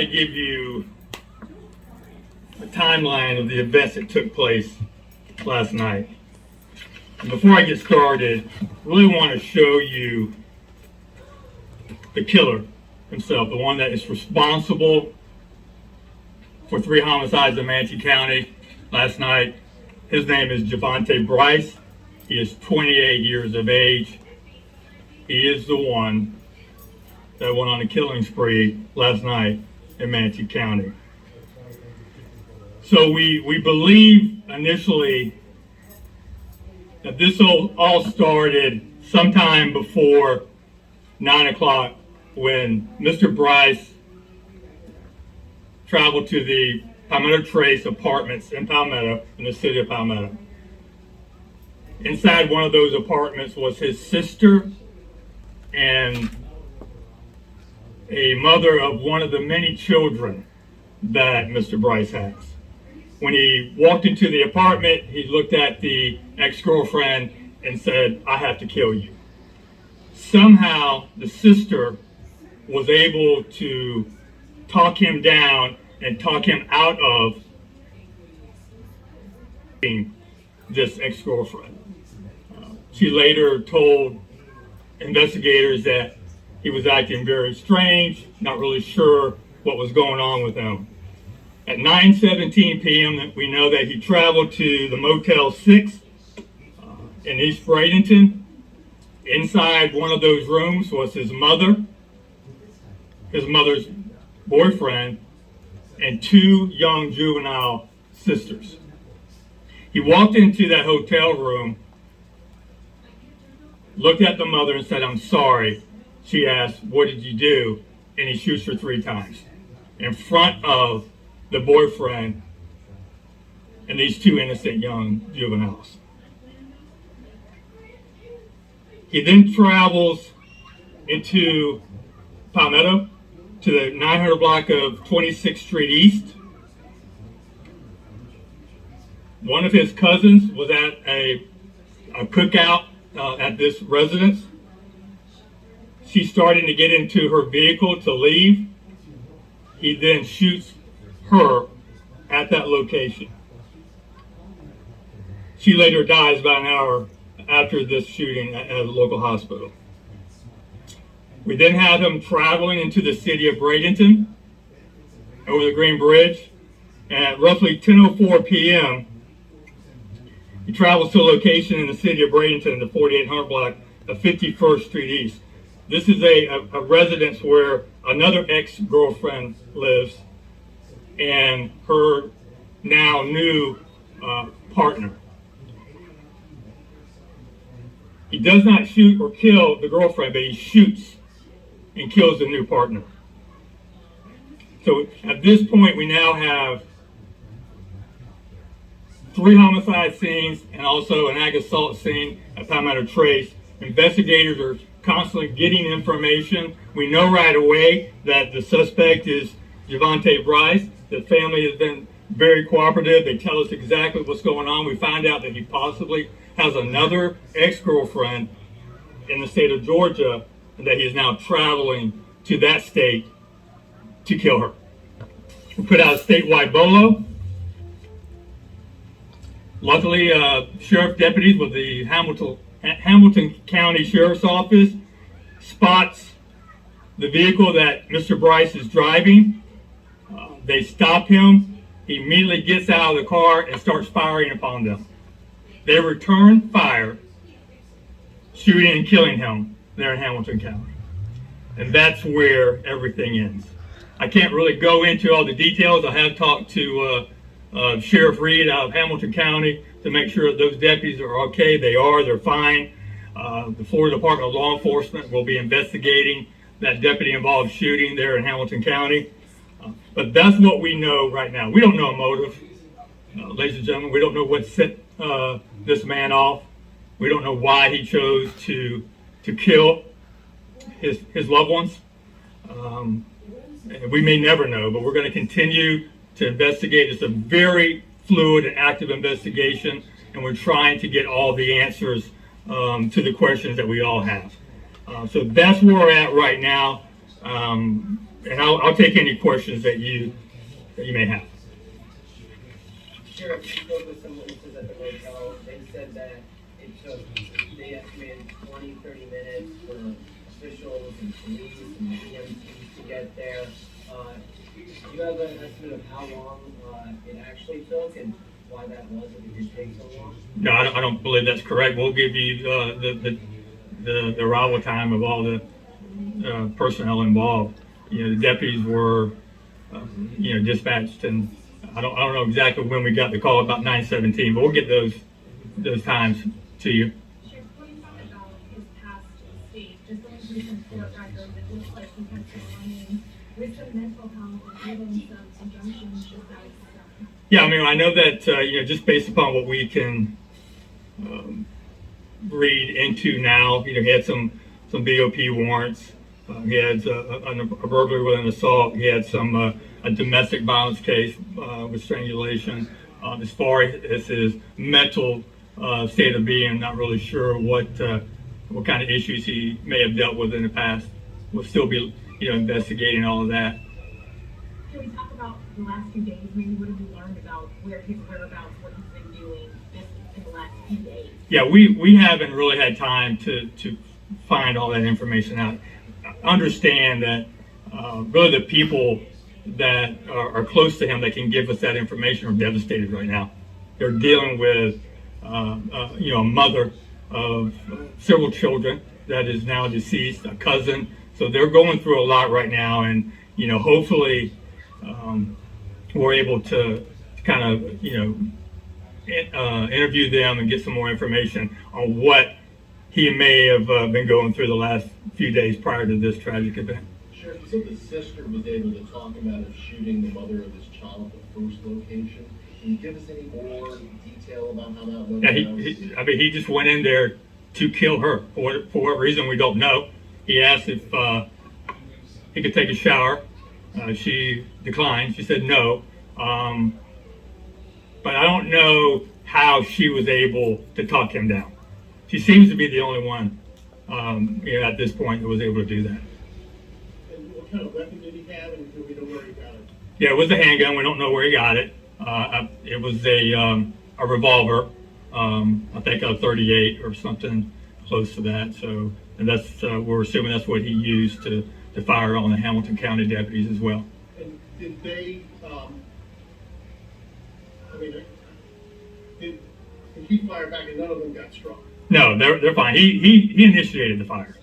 to give you a timeline of the events that took place last night. And before I get started, I really want to show you the killer himself, the one that is responsible for 3 homicides in Manatee County last night. His name is Javante Bryce. He is 28 years of age. He is the one that went on a killing spree last night in Manatee County. So we believe initially that this all started sometime before 9 o'clock when Mr. Bryce traveled to the Palmetto Trace apartments in Palmetto, in the city of Palmetto. Inside one of those apartments was his sister and a mother of one of the many children that Mr. Bryce has. When he walked into the apartment, he looked at the ex-girlfriend and said, "I have to kill you." Somehow, the sister was able to talk him down and talk him out of this ex-girlfriend. She later told investigators that he was acting very strange, not really sure what was going on with him. At 9:17 p.m., we know that he traveled to the Motel 6 in East Bradenton. Inside one of those rooms was his mother, his mother's boyfriend, and 2 young juvenile sisters. He walked into that hotel room, looked at the mother and said, "I'm sorry." She asked, "What did you do?" And he shoots her 3 times in front of the boyfriend and these 2 innocent young juveniles. He then travels into Palmetto to the 900 block of 26th Street East. One of his cousins was at a cookout at this residence. She's starting to get into her vehicle to leave. He then shoots her at that location. She later dies about an hour after this shooting at a local hospital. We then have him traveling into the city of Bradenton over the Green Bridge. And at roughly 10:04 p.m., he travels to a location in the city of Bradenton, the 4800 block of 51st Street East. This is a residence where another ex-girlfriend lives and her now new partner. He does not shoot or kill the girlfriend, but he shoots and kills the new partner. So at this point, we now have 3 homicide scenes and also an ag assault scene at Palmetto Trace. Investigators are constantly getting information. We know right away that the suspect is Javante Bryce. The family has been very cooperative. They tell us exactly what's going on. We find out that he possibly has another ex-girlfriend in the state of Georgia and that he is now traveling to that state to kill her. We put out a statewide bolo. Luckily, sheriff deputies with the Hamilton County Sheriff's Office spots the vehicle that Mr. Bryce is driving. They stop him. He immediately gets out of the car and starts firing upon them. They return fire, shooting and killing him there in Hamilton County. And that's where everything ends. I can't really go into all the details. I have talked to Sheriff Reed out of Hamilton County to make sure that those deputies are okay. They're fine. The Florida Department of Law Enforcement will be investigating that deputy-involved shooting there in Hamilton County. But that's what we know right now. We don't know a motive, ladies and gentlemen. We don't know what set this man off. We don't know why he chose to kill his loved ones. We may never know, but we're going to continue to investigate. It's a very fluid and active investigation, and we're trying to get all the answers to the questions that we all have. So that's where we're at right now. and I'll take any questions that you may have. Sheriff, you spoke with some witnesses at the motel. They said that it took, they estimated 20, 30 minutes for officials and police and EMTs to get there. Do you have an estimate of how long it actually took and why that was, if it did take so long? No, I don't believe that's correct. We'll give you the arrival time of all the personnel involved. The deputies were dispatched, and I don't know exactly when we got the call, about 9:17, but we'll get those times to you. Sheriff, what do you thought about his past state? Just going through some court records, it looks like he had some running with some mental health and even some injunctions just out of stuff. Yeah, I mean, I know that just based upon what we can read into now, he had some BOP warrants. He had a burglary with an assault. He had a domestic violence case with strangulation. As far as his mental state of being, I'm not really sure what kind of issues he may have dealt with in the past. We'll still be investigating all of that. Can we talk about the last few days? Maybe what have you learned about where his whereabouts, what he's been doing just in the last few days? Yeah, we haven't really had time to find all that information out. Understand that really the people that are close to him that can give us that information are devastated right now. They're dealing with a mother of several children that is now deceased, a cousin. So they're going through a lot right now, and hopefully we're able to kind of interview them and get some more information on what he may have been going through the last few days prior to this tragic event. Sure. You said the sister was able to talk him out of shooting the mother of his child at the first location. Can you give us any more detail about how that went? Yeah, he just went in there to kill her for what reason we don't know. He asked if he could take a shower. She declined. She said no. But I don't know how she was able to talk him down. She seems to be the only one at this point that was able to do that. And what kind of weapon did he have, and do we know where he got it? Yeah, it was a handgun. We don't know where he got it. It was a revolver, I think a 38 or something close to that. So, and that's we're assuming that's what he used to fire on the Hamilton County deputies as well. And did they? Did he fire back, and none of them got struck? No, they're fine. He initiated the fire.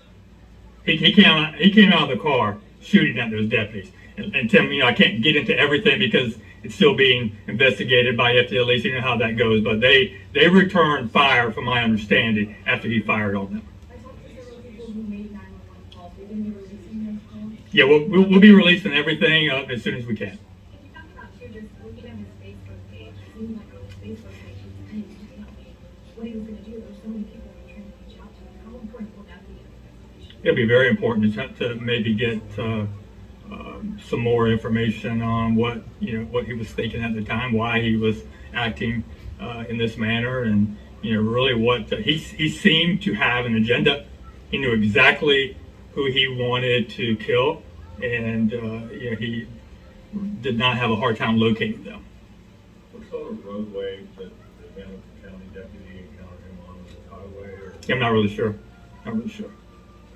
He came out of the car shooting at those deputies. And Tim, I can't get into everything because it's still being investigated by FDLE. So you know how that goes. But they returned fire, from my understanding, after he fired on them. I talked to several people who made 911 calls. We're going to be releasing those calls. Yeah, we'll be releasing everything as soon as we can. Can you talk about, too, just looking at his Facebook page? It seems like on his Facebook page, he's trying to tell me what he was going to do. There's so many people we're trying to reach out to. How important will that be in the investigation? It'll be very important to maybe get some more information on what he was thinking at the time, why he was acting in this manner, and really what he seemed to have an agenda. He knew exactly who he wanted to kill, and he did not have a hard time locating them. What sort of roadway that the Hamilton County deputy encountered him on? Was it highway or? I'm not really sure. Not really sure.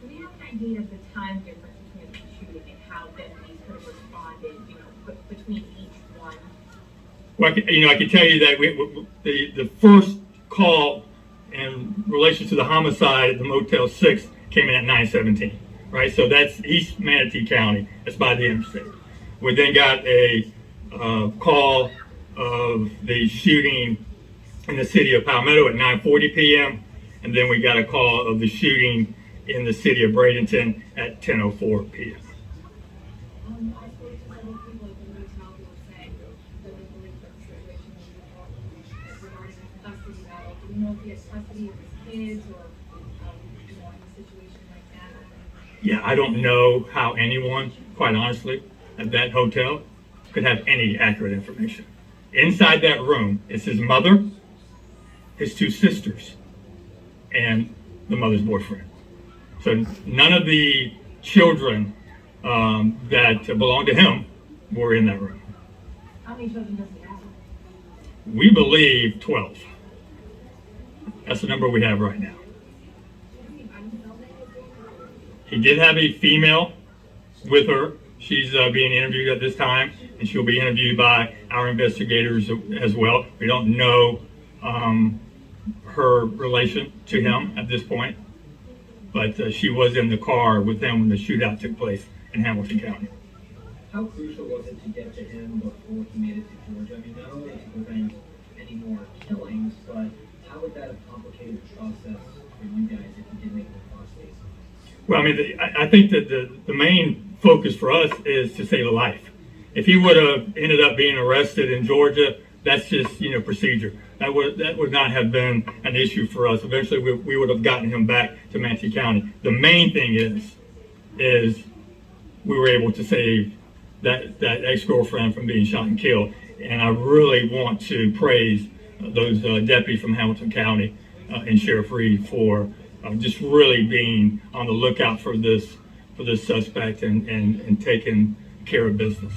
Do we have an idea of the time difference between the shooting and how deputies could have responded, between each one? Well, I can tell you that the first call in relation to the homicide at the Motel 6 came in at 9:17, right? So that's East Manatee County. That's by the interstate. We then got a call of the shooting in the city of Palmetto at 9:40 p.m. And then we got a call of the shooting in the city of Bradenton at 10:04 p.m. I spoke to several people at the motel who were saying that they believe that the situation was regarding his custody battle. Do we know if he has custody of his kids or, in a situation like that? Yeah, I don't know how anyone, quite honestly, at that hotel could have any accurate information. Inside that room is his mother, his two sisters, and the mother's boyfriend. So none of the children that belonged to him were in that room. How many children does he have? We believe 12. That's the number we have right now. He did have a female with her. She's being interviewed at this time, and she'll be interviewed by our investigators as well. We don't know her relation to him at this point, but she was in the car with him when the shootout took place in Hamilton County. How crucial was it to get to him before he made it to Georgia? I mean, not only to prevent any more killings, but how would that have complicated the process for you guys if he did make it across state? Well, I mean, I think that the main focus for us is to save a life. If he would have ended up being arrested in Georgia, that's just, procedure. That would not have been an issue for us. Eventually, we would have gotten him back to Manatee County. The main thing is we were able to save that ex-girlfriend from being shot and killed. And I really want to praise those deputies from Hamilton County and Sheriff Reed for just really being on the lookout for this suspect and taking care of business.